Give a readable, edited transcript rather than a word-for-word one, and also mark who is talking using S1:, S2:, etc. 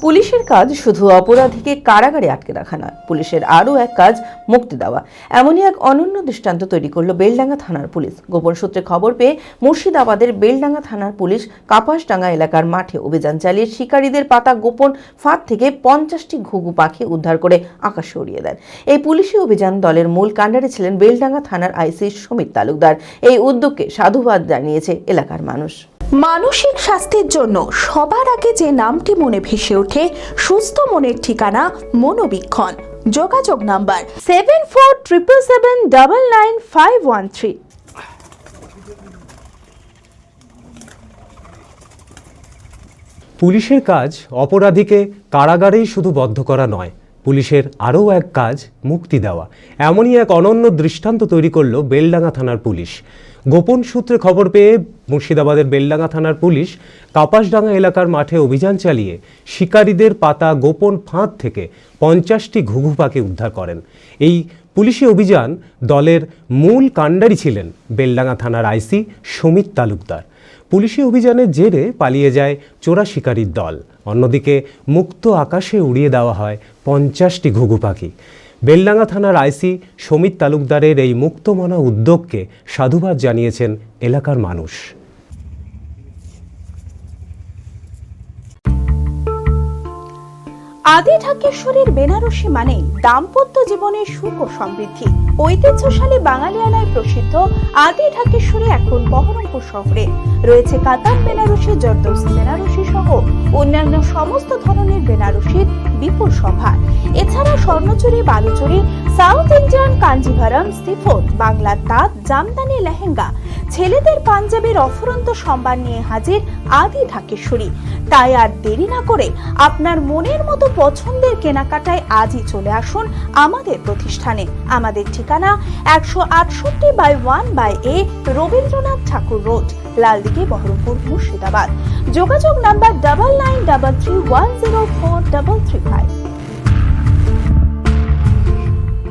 S1: পুলিশের কাজ শুধু অপরাধীকে কারাগারে আটকে রাখা নয়, পুলিশের আরও এক কাজ মুক্তি দেওয়া। এমনই এক অনন্য দৃষ্টান্ত তৈরি করলো বেলডাঙ্গা থানার পুলিশ। গোপন সূত্রে খবর পেয়ে মুর্শিদাবাদের বেলডাঙ্গা থানার পুলিশ কাপাসডাঙ্গা এলাকার মাঠে অভিযান চালিয়ে শিকারীদের পাতা গোপন ফাঁদ থেকে 50টি ঘুঘু পাখি উদ্ধার করে আকাশে উড়িয়ে দেন। এই পুলিশি অভিযান দলের মূল কাণ্ডারি ছিলেন বেলডাঙ্গা থানার আইসি সুমিত তালুকদার। এই উদ্যোগকে সাধুবাদ জানিয়েছে এলাকার মানুষ।
S2: মানসিক স্বাস্থ্যের জন্য সবার আগে যে নামটি মনে ভেসে ওঠে, সুস্থ মনের ঠিকানা মনোবীক্ষণ। যোগাযোগ নাম্বার 7477799513।
S3: পুলিশের কাজ অপরাধীকে কারাগারেই শুধু বদ্ধ করা নয়, পুলিশের আরও এক কাজ মুক্তি দেওয়া। এমনই এক অনন্য দৃষ্টান্ত তৈরি করল বেলডাঙ্গা থানার পুলিশ। গোপন সূত্রে খবর পেয়ে মুর্শিদাবাদের বেলডাঙ্গা থানার পুলিশ কাপাসডাঙ্গা এলাকার মাঠে অভিযান চালিয়ে শিকারীদের পাতা গোপন ফাঁদ থেকে 50টি ঘুঘু পাখি উদ্ধার করেন। এই পুলিশি অভিযান দলের মূল কাণ্ডারি ছিলেন বেলডাঙ্গা থানার আইসি সুমিত তালুকদার। পুলিশি অভিযানের জেরে পালিয়ে যায় চোরা শিকারীর দল। অন্যদিকে মুক্ত আকাশে উড়িয়ে দেওয়া হয় 50টি ঘুঘু পাখি। বেলডাঙ্গা থানার আইসি সুমিত তালুকদারের এই মুক্তমনা উদ্যোগকে সাধুবাদ জানিয়েছেন এলাকার মানুষ।
S2: আদি ঢাকেশ্বরীর বেনারসি মানে দাম্পত্য জীবনের সুখ ও সমৃদ্ধি। ঐতিহ্যশালী বাঙালিয়ানায় প্রসিদ্ধ আদি ঢাকেশ্বরী এখন বহরমপুর শহরে রয়েছে। কাতার বেনারসি, জর্দৌসি বেনারসি সহ অন্যান্য সমস্ত ধরনের বেনারসির বিপুল সম্ভার। এছাড়া Swarnachari, Baluchari, south Indian Kanjivaram, chiffon, বাংলার তাঁত, জামদানি, লেহেঙ্গা, ছেলেদের পাঞ্জাবির অফুরন্ত সম্ভার নিয়ে হাজির আদি ঢাকেশ্বরী। তাই আর দেরি না করে আপনার মনের মতো পছন্দের কেনাকাটায় আজই চলে আসুন আমাদের প্রতিষ্ঠানে। আমাদের ঠিকানা 168/1/A রবীন্দ্রনাথ ঠাকুর রোড, লালদিঘি, বহরমপুর, মুর্শিদাবাদ। যোগাযোগ নাম্বার 9933104335।